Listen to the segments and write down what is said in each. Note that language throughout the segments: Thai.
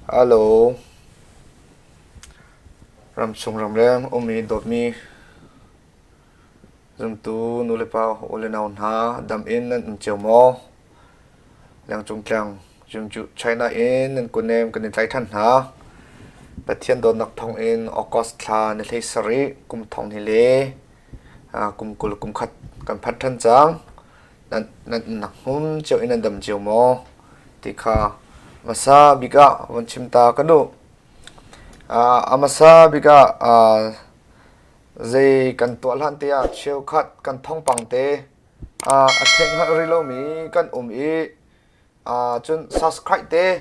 Alo, ram chung ram lem umi dot mi zum tu nu le pau ole naun ha dam in nan cheu mo lang chung klang zum chu China in nan kunem kan tlai than ha pathian don nak thong in August thla ne thei sari kum thong ni le kum kul kum khat kan phat than chang nan nak hum cheu in an dam cheu mo ti kha masa biga wan chim ta kanu amasa biga dây cần tuột lan tia chiêu khát cần thông bằng tế thèn hạt rilo mi cần ý chun subscribe tế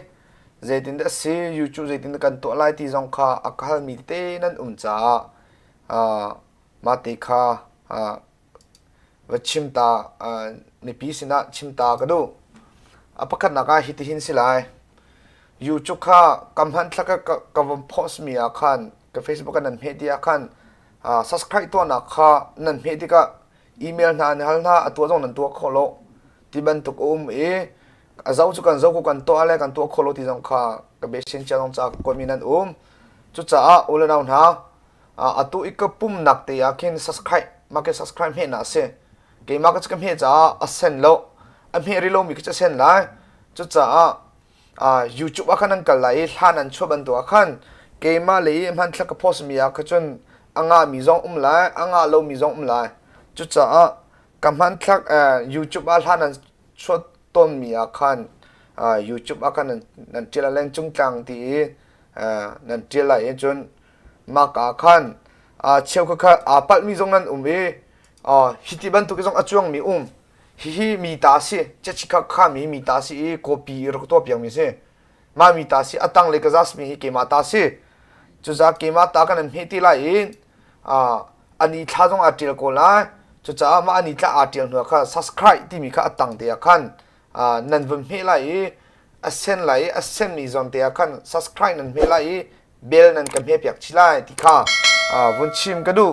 dây tin đã si YouTube dây tin cần tuột lại thì dòng kha akal mi tế nan cha mati kha và chim ta nipi sina chim ta cái đó apakat naga hiti hin silai YouTube kha kamhan thaka kavam post mi akhan ka Facebook kan media khan subscribe to na kha nan media ka email na hal na atwa jong nan to kholo ti ban tuk e azau chu kan zau ko kan to ale kan to kholo ti jong kha ka be sin cha jong cha ko mi nan chu cha ula naun ha atu ikapum nak te yakin subscribe ma ke subscribe he na se ke ma ka chkam he cha asen lo am he ri lo mi ka sen lai chu cha YouTube akan kal lai hanan choban to akan ke ma le man thlak post mi ka chun anga mi zong lai anga lo mi zong lai chu cha kamhan thlak YouTube al hanan chot ton mi akan YouTube akan nan tila leng chung tlang ti nan tila e chun ma ka khan cheu kha pal mi zong nan hiti ban tu ke zong achuang mi hi mi ta si chachika kha mi ta si copy ro to piang mi se ma mi ta si atang le ka jas mi ke ma ta si chu za ke ma ta kan he ti la in ani tha jong atil ko la chu cha ma ani tla atil no kha subscribe ti mi kha atang te khan nan vum he la i asen mi zon te khan subscribe nan me la i bell nan kam he pyak chilai ti kha vun chim ka du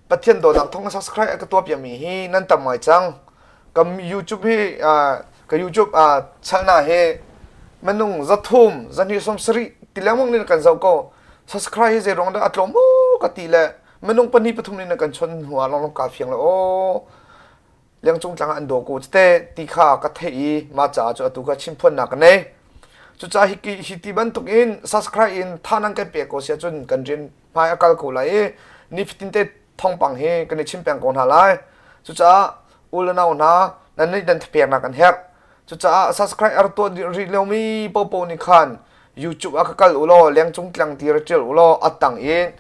pathian do nak thong subscribe ka to pya mi hi nan tam mai chang kam YouTube hi ka YouTube chalna he manung zathum zani som sri tilamong ni kan zau ko subscribe je rong da atlom ka ti le manung pani pathum ni kan chon huwa long ka phiang le leng chung tlang an do ko te ti kha ka thei ma cha chu atu ka chimphon na ka ne chu cha hi ki hi ti ban tuk in subscribe in thanang ka pe ko sia chun kan rin phai akal ko lai ni 15 te thong pang he kan chim pang kon halai chu cha ulana na nan ni dan thpek na kan her chu cha subscribe ar to ri lomi po ni khan YouTube akakal ulo leng chung tlang ti rachel ulo atang in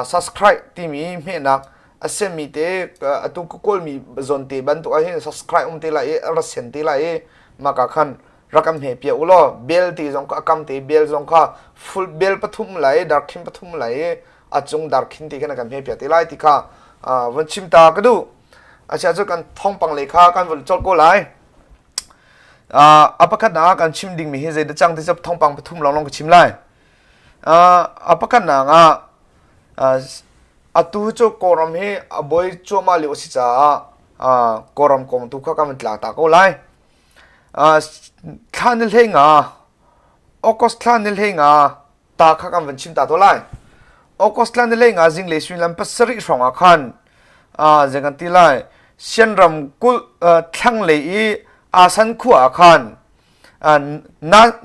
subscribe ti mi me nak asem mi te atu kol mi zon te ban to he subscribe te la e ra sen te la e maka khan rakam he pia ulo bell ti jong ka akam te bell jong kha full bell pathum lai darkin pathum lai achung darkin ti kana kan he pia te lai ti kha wan chim ta ka du acha chu kan thong pang le kha kan vol chol ko lai apakat na kan chim ding mi he je da chang te chap thong pang pathum long long ka chim lai apakat na nga atu cho koram he aboy choma le osi cha koram kom tu kha kam tla ta ko lai khanil he nga okos khanil he nga ta kha kam wan chim ta to lai okos khanil he nga jing le swin lam pasari ronga khan jangan ti lai sian ram kul thang le i asan khu akhan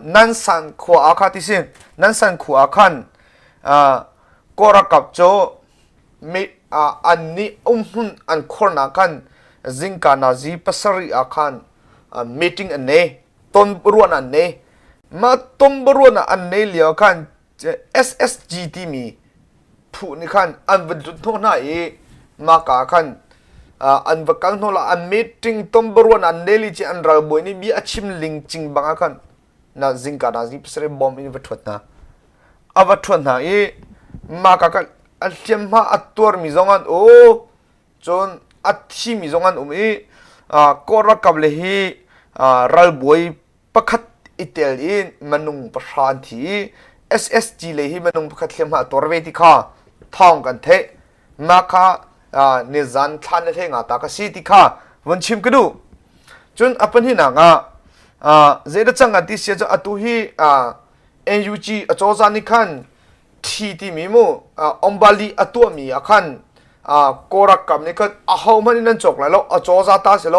nan san khu akha ti sin nan san khu akhan korakap cho me anni hun an khorna khan zinka nazi pasari akhan meeting ane ton ruan ane ma tom ruan ane lio khan ssgt mi phu ni khan an vut tho na e ma ka khan an vakal no la an meeting tom ruan ane li chi an ral boy ni bi achim ling ching banga khan na zinka nazi pasari bom in vathot na avathot na e ma ka alchem ma ator mi zongan chon athi mi zongan kora kable hi ral boy pakhat itel in manung pashan thi ssg le hi manung pakhat thlem ha torve ti kha thong kan the ma kha ne zan than the nga ta ka si ti kha won chim ka du chun apan hi na nga zeda changa ti sia atu hi NUG อจอจานิคันทีที่มีมูอมบาลีอตัวมีอาคันโกรักกับนี่ก็อาเขามันนั่นจกแล้วอจอจาตาสิโล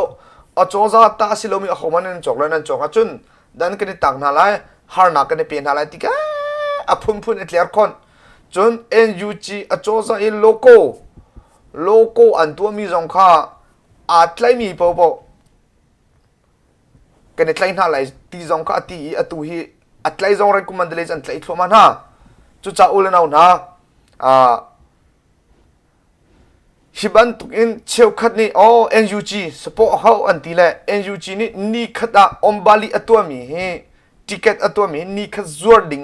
อจอจาตาสิโลมีอาเขามันนั่นจกแล้วนั่นจกจุนดันกันนี่ต่างนาไลฮาร์นักกันนี่เป็นอะไรที่ก็พุ่นเอตเลียร์คนจน NUG อจอจาอินโลโก้อันตัวมีสองข้าอาจไล่มีปอกันนี่ไล่หน้าไหลตีสองข้าตีอตุฮีอัตไลซองเรกุมันเดลจันไลทั่วมันฮะจุดจ้าอุลนานะฮิบันตุกินเชียวขัดนี่NUG สปอร์ตเขาอันที่แหละ NUG นี่ขัดอมบาลีอัตัวมีติเกตอัตัวมีนี่ขัดจวดดิ่ง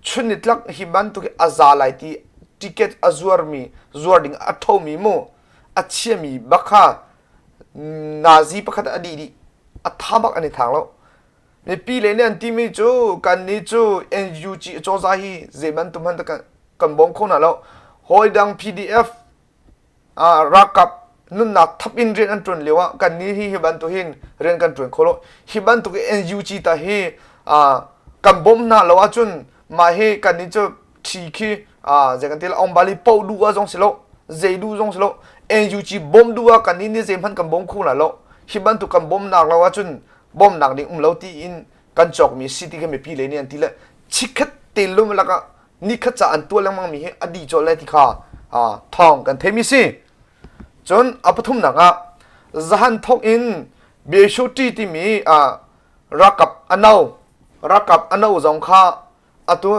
ชุนิดลักฮิบันตุกิอาซาไลตีติเกตอาจวดมีจวดดิ่งอัทอมีโมอัเชียมีบักฮะนาซีบักฮะอดีดีอัทาบักอันนี้ทางแล้วนี่ปีเลยเนี่ยที่มีจูกันนี่จู NUG โจซาฮีเจมันตุมันตะกันบงคนน่ะแล้วหอยดัง PDF รักกับนุ่นนักทับอินเรียนอันตรนเลวะกันนี่ฮิบันตุหินเรียนกันตรนโคโลฮิบันตุก NUG ตาฮีกันบมน่ะแล้วจุนมาเฮกันนี่จูทีคีเจกันที่ละอมบาลีปูดูว่าจงสิโลเจดูจงสิโล NUG บมดูว่ากันนี่เจมันกันบงคู่น่ะแล้วฮิบันตุกันบมนักแล้วจุนบอมหนักนี่เราตีอินกันจอกมีสิที่เขาไม่พี่เลยเนี่ยที่ละชิคัดเตลุมแล้วก็นี่ขัดจะอันตัวแล้วมันมีอดีตจอเลยที่ข้าทองกันเทมิสิจนอปทุมหนักจันทกอินเบียชูตีที่มีรักกับอันเอาจงข้าตัว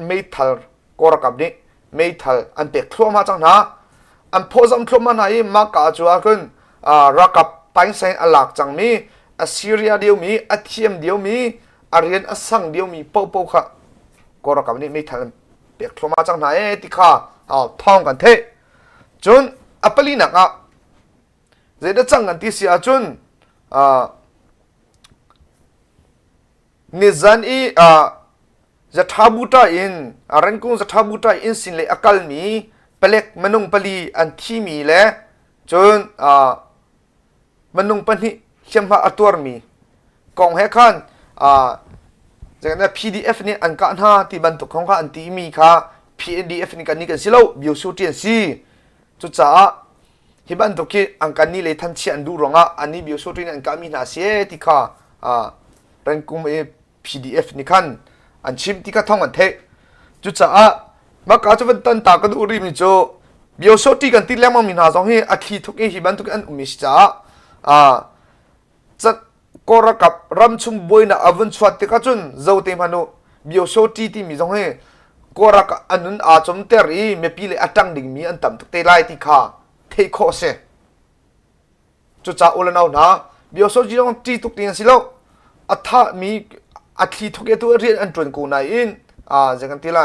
เมทัลก็รักกับนี่เมทัลอันเป็กทั่วมาจังนะอันพอจำทั่วมาไหนมากาจัวกันรักกับไปเซนอลักจังมีAssyria เดียวมีอัฐิมเดียวมีอารียนอสังเดียวมีเป้าค่ะก็รักกับนี่ไม่ทันเปียกทั่วมาจังไหนที่ข้าท่องกันเทจนอัปลีนักเจดจังกันที่เสียจนนิจันจะทับุตาอินรันกุงจะทับุตาอินสินเลอคัลมีเปล็กมนุงปลีอันที่มีและจนมนุงปนีเชื่อมหาตัวมีกองให้ขันจากนั้น PDF นี่อันกันฮะที่บรรทุกของข้าอันที่มีค่ะ PDF นี่กันนี่กันสิโลบิวสูตีนซีจุดจ้าที่บรรทุกที่อันกันนี่เลยทันเชียนดูรองอันนี้บิวสูตีนอันกันมีนาเสียที่ค่ะเรื่องกุมPDF นี่ขันอันชิมที่ข้าท่องอันเทจุดจ้ามักอาจจะเป็นตันตากันดูริมิโจบิวสูตีกันที่เลี้ยงมันมีนาสองให้อาทิตย์ทุกที่บรรทุกอันอุมิชจ้าจัดก็รักกับรำชุมบอยนะอวันสวัสดิ์ก็จนเจ้าเต็มพานุบิวโซตีที่มีตรงนี้ก็รักอันนั้นอาจจะไม่รีไม่ปีเลยอัตังดิ่งมีอันต่ำตุกเตลัยที่ข้าเทโคเซจุดจ้าอุลนาวนะบิวโซจีต้องตีตุกเตียนสิโลอัฐมีอัฐิทุกอย่างตัวเรียนอันตรวจกูนายอินจะกันที่ไร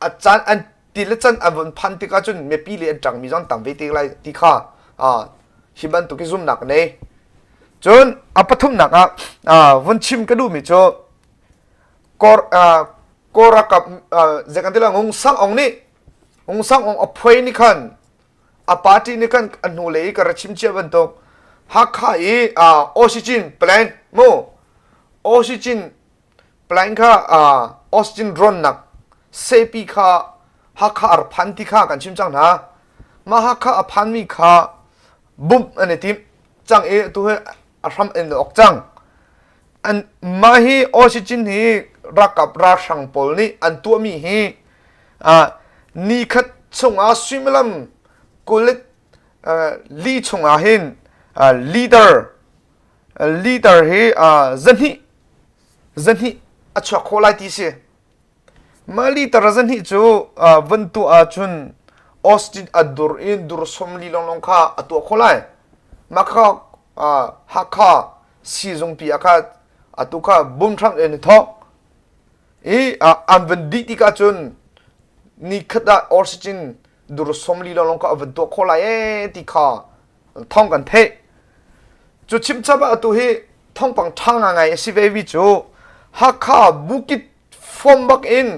อาจารย์อันตีละจันอันวันพันที่ก็จนไม่ปีเลยอันจังมีจอนต่ำเวทีไรที่ข้าฮิบันตุกิซุมหนักเนี่ยจนอปทุมหนักวันชิมก็ดูมิโจก็รักกับจากกันที่ละงงสังองนี่งสังองอภัยนี่ขันอปาร์ตี้นี่ขันอันหูเลยก็รัชิมเชื่อบันตุกฮักข้าออกซิเจนแปลงโมออกซิเจนแปลงข้าออกซิเจนร้อนหนักเซปีข้าฮักข้าอพันที่ข้ากันชิมจังนะมาฮักข้าอพันมีข้าบุ้มอันนี้ทีมจังตัวอารัมเอ็นออกจังอันมาฮีออกซิเจนฮีรักกับราชังปอลนี่อันตัวมีฮีนี่คัดชงอาสวิมลัมกุลิตลีชงอาหินลีดเดอร์ฮีจันฮีอัชวโคไลติเซมาลีดเดอร์จันฮีจูวันตัวอาจุนออสตินอดูร์อินดูร์สมลีลงข้าตัวโคไลมาข้าฮักข้าซีซงปีอาข้าตัวข้าบุ้มทรังเอ็นทอกอันวันดีที่ข้าจุนนี่ขัดออกซิเจนดูร์สมลีลงข้าวันตัวโคไลที่ข้าท่องกันเทจุดชิมจับตัวเฮท่องปังทางไงสิเววิจูฮักข้าบุกิตฟอมบักอิน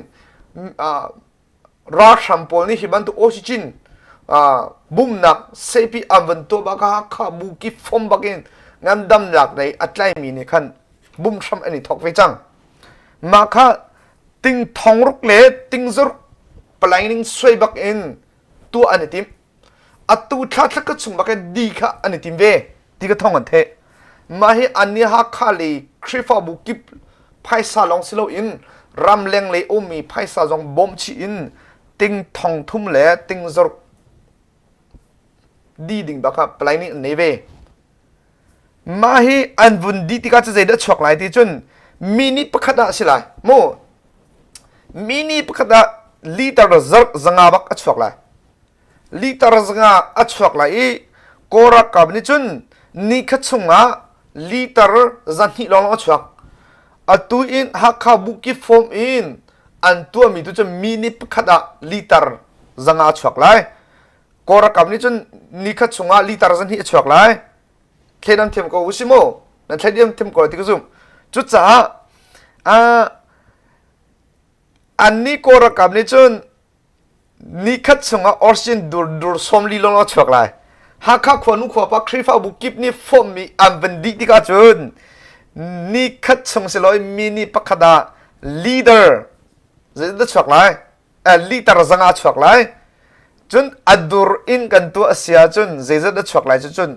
ราชัมปอลนี่ฮิบันตุออกซิเจนบุ้มนักเซปีอันวันตัวบักฮักข้าบุกิฟอมบักอินงั้นดำหลักในอัตไลมีนี่ขันบุ้มชัมอันนี้ทอกไปจังมาข้า ติงทองรุกเล่ติงซรุกปลายนิ่งสวยบักเอ็นตัวอันนี้ทีมอัตุทัดก็ชุ่มบักดีค่ะอันนี้ทีมเวดีก็ท่องกันเทมาให้อันนี้ฮักขาลีคริฟาบุกิบไพ่ซาลองสิโลอินรำเลงเลยโอมีไพ่ซาจงบอมชีอินติงทองทุ่มเล่ติงซรุกดีดิ่งบักปลายนิ่งนี้เวมาให้อันวุนดีที่ก็จะใจเด็ดช็อกไลที่จนมินิปะขดาสิไลโมมินิปะขดาลีตาร์จังอาบักอัดช็อกไลลีตาร์จังอาอัดช็อกไลโกรักกับนี่จนนี่ขัดชงอาลีตาร์จันฮิลองอัดช็อกอัตุอินฮักขาบุกิฟอมอินอันตัวมีตัวจะมินิปะขดาลีตาร์จังอาอัดช็อกไลโกรักกับนี่จนนี่ขัดชงอาลีตาร์จันฮิอัดช็อกไลเทนัมเทมก็อุชิโมนั่นเทนัมเทมก็ที่ก็ซุมจุดจ้าอันนี้ก็รักกับนี่จนนี่คัดส่งออร์ชินดูสมลีลงเอาชักเลยหากข้าควรนุขวาปักครีฟ้าบุกิบนี่ฟอมมีอันเป็นดีที่ก็จนนี่คัดส่งสิลอยมินิปักขดาลีดเดอร์จะชักเลยลีดเดอร์จังอาชักเลยจนอัดดูอินกันตัวเสียจนจะชักเลยจน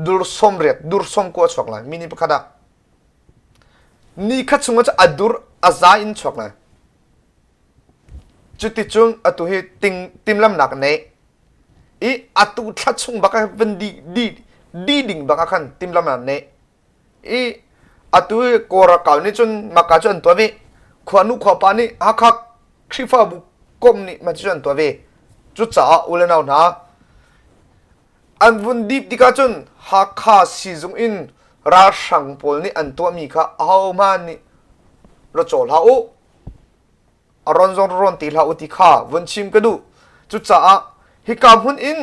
ดูสมเรียดดูสมกัวชักเลยมินิปักขดานี่ขัดสงจะอัดดูอาซาอินชักเลยจุดที่จงอัตุให้ติมลำหนักเนี่ยอีอัตุขัดสงบักเป็นดีดิ่งบักขันติมลำหนักเนี่ยอีอัตุให้โกรักเอานี่จนมากระจนตัวเวขวานุขวาปานี่ฮักคริฟ้าบุกมนี่มาจนตัวเวจุดจ้าอุเลนเอาหนาอันวันดีที่กระจนฮักซีซุงอินราชังพลนี่อันตัวมีค่ะเอามานี่รถโจลาโออรอนจงรอนตีลาโอติค่ะวันชิมก็ดูจุดจ้าฮิกามหุนอิน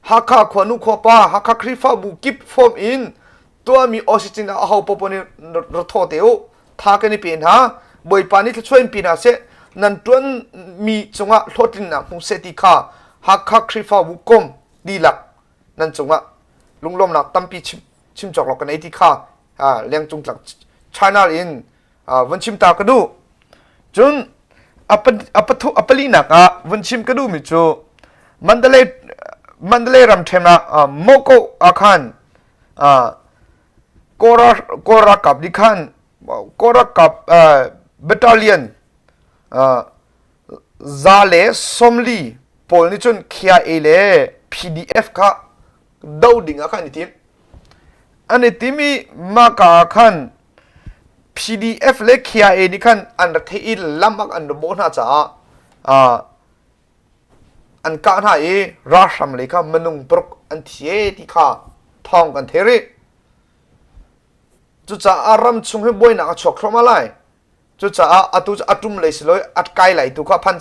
ฮักข้าขวานุขวาป้าฮักข้าคริฟ้าบุกิบฟอมอินตัวมีออสิจินเอาปปนี่รถโทเตียวท่ากันนี่เป็นฮะบอยปานี่จะช่วยปีน่าเสนั่นตัวมีจงอ่ะรถลินนะมุเสติค่ะฮักข้าคริฟ้าบุกมดีหลักนั่นจงอ่ะลุงลมหนักตั้มปีชิมจอกหลอกกันไอ้ที่ข้าเลี้ยงจุงหลัก China อินวันชิมตากระดูจนอัปลีนักวันชิมกระดูมิจูมันเดเลรำเทมนะโมโกอาคันโกรากับดิคันโกรากับbattalion ซาเลสมลีพอลนิจนเคียเอเล PDF ค่ะดาวดิ่งอาคันนี่ทีมอันนี้ที่มีมากขัน PDF เล็กเขียเอนี่ขันอันดับที่ลำบากอันดับโบน่าจะอันการหาราชมเลยค่ะมนุงปรกอันเทียที่ค่ะท่องกันเทริจุดจะอารมณ์ชงให้บ่อยนักชกครมาไลจุดจะอัตุมเลยสิเลยอัดไกลไหลตัวค่ะพัน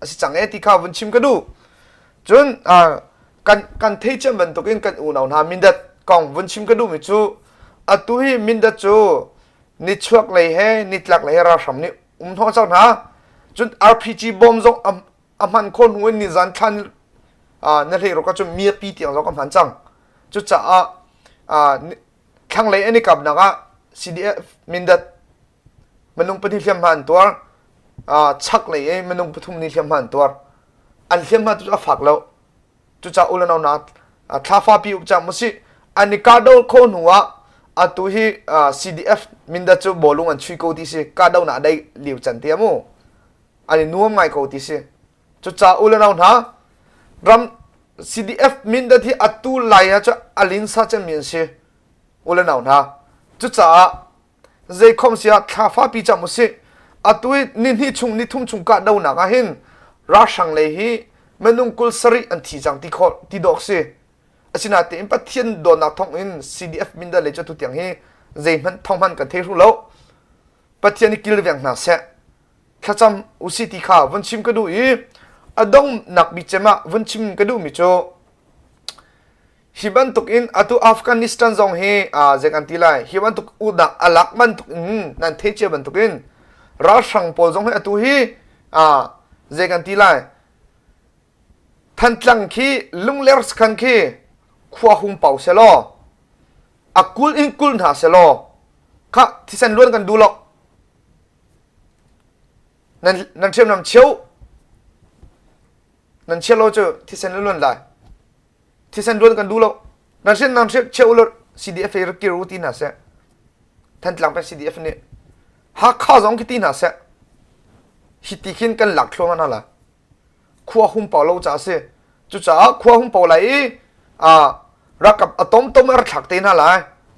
สิจังเอที่ค่ะวันชิมก็ดูจนกันเทจมันตุกินกันอุณเอาหนามินดัดกองวันชิมก็ดูมิจูอัตุฮีมินดัดจูนิชวกเลยเฮนิตลักเลยราชมนี่ท้องเจ้าหนาจน RPG บอมจงมันคนหัวนิจันทันนั่นเลยเราก็จะมีปีเตียงเราก็พันจังจุดจะทั้งเลยอันนี้กับนักCDF มินดัดมันนุ่งปฏิเสธมันตัวชักเลยมันนุ่งปฐุมนิเสธมันตัวอันเสธมันตัวฝักแล้วจุดจะอุลนเอาหนาท้าฟ้าปีอุจจามุสิอันนี้การดูคนหัวตัวที่CDF มินดัดจูบอลลุงอันช่วยกูที่สิการดูน่าได้เลี้ยวจันเทียมูอันนี้นัวไม่กูที่สิจุดจะอุลนเอาหนารำ CDF มินดัดที่ตัวไล่จะอลินซาจันมีนสิอุลนเอาหนาจุดจะใจคมเสียท้าฟ้าปีจามุสิตัวนี่ชุงนี่ทุ่มชุงการดูน่าก็เห็นราชังเลยฮีมันนุ่งกุลสริอันที่จังที่ดอกสิอาชินาเต็มปะเทียนโดนนักท่องอิน CDF มินดาเลยจะทุกอย่างให้ใจมันท่องมันกันเทรู้แล้วปะเทียนนี่กิลเวียงน่าเสียข้าจำอุสิติข้าวันชิมก็ดูอีดงนักบิเจมาวันชิมก็ดูมิโจฮิบันตุกอินตัวอัฟกานิสถานจงให้เจกันทีไรฮิบันตุกอุดักอลักบันตุกนั่นเทเจบันตุกอินราชังพอลจงให้ตัวฮีเจกันทีไรทันจังคีลุงเลอร์สคันคีขวาหุ่มเป่าเสลอกุลอินกุลหาเสลอค่ะที่เส้นล้วนกันดูหรอก นั่นเชื่อมนำเชี่ยวนั่นเชี่ยวเราจะที่เส้นล้วนได้ที่เส้นล้วนกันดูเรานั่นเช่นนั่นเชี่ยวเรา CDF เอร์กิรูตีน่าเสท่านหลังเป็น CDF เนี่ยหากข้าจงคิดตีน่าเสฮิติขินกันหลักโลมันอะไรขั้วหุ่มเป่าเราจะเสจุจ้าขั้วหุ่มเป่าไหลรักกับอะตอมตอมรักถักเตนอะไร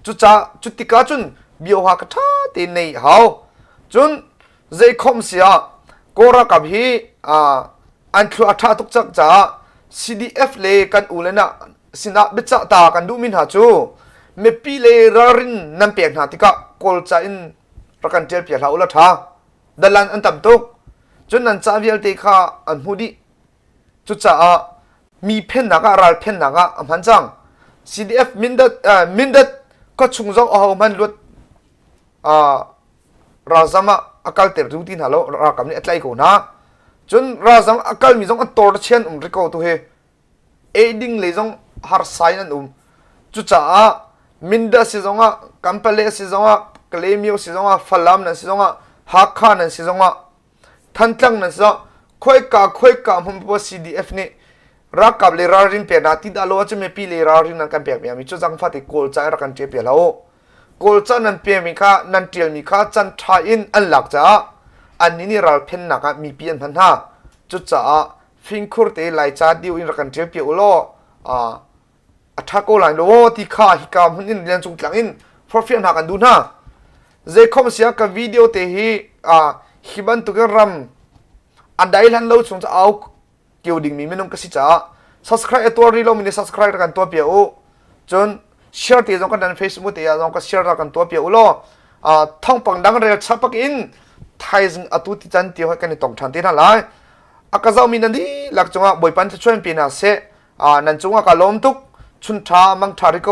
จุจ้าจุดที่ก้าจุนบิโอหักท่าเตนในเฮาจุนใจคมเสียก็รักกับฮีอันทว่าท่าทุกจักจ้า CDF เลยกันอูเลนะสินะบิจักตากันดูมินหาจูเมปีเลยรารินนั่นเปียกหาติกะกอลจาอินรักันเจอเปียกหาอุลท่าดัลลันอันต่ำตุกจนนั้นจ้าวิลเตค่าอันหูดีจุจ้ามีเพนนักราลเพนนักอันพันจัง CDF มินดัดก็ชุงจงเอามันลุดราซามะอากาศเตอร์ดูตินฮัลโหลรักกับนี่อัตไลกูนะจนราซามะอากาศมีจงอัตโตร์เชนริโกตัวเฮเอดิ้งเลยจงฮาร์ไซนันจุจ้ามินดัดสิจงกัมเปเลสิจงเคลมิโอสิจงฟัลลัมนั่นสิจงฮักคานั่นสิจงทันตั้งนั่นสิค่อยกาผมบอก CDF นี่รักกับเลรารินเปียนาติดาโลจะไม่ปีเลรารินนั่นกันเปียมีจุจังฟัดที่โกลใจรักกันเจ็บเปียแล้วโกลใจนั่นเปียมีค่านั่นเทียลมีค่าจันทาอินอันหลักจ้าอันนี้นี่เราเพ่นนักมีเปียนพันห้าจุจ้าฟิงคูร์เตไลจ้าดิวอินรักกันเจ็บเปียอุโลอัฐโกลังโลที่ข้าฮิกามหุ่นอินเรียนจงกลางอินฟอร์ฟิอันหักกันดูนะเจ้าคอมเสียกับวิดีโอเตฮีฮิบันตุกรัมอันใดลันเราชงจะเอาเกี่ยวดิ่งมีไม่นุ่งกสิจ้า subscribe ตัวรีโลมิน subscribe กันตัวเปียวจน share ตีจงกันใน Facebook ตีจงกัน share กันตัวเปียวโลท่องปังดังเรียกชับปักอินไทยจึงอตุติจันเตียวให้กันในตรงทันทีนั่นแหละอากาศมีนันดีหลักจงบ่อยปันจะช่วยปีน่าเสนันจงกะล้มทุกชุนทามังทาริโก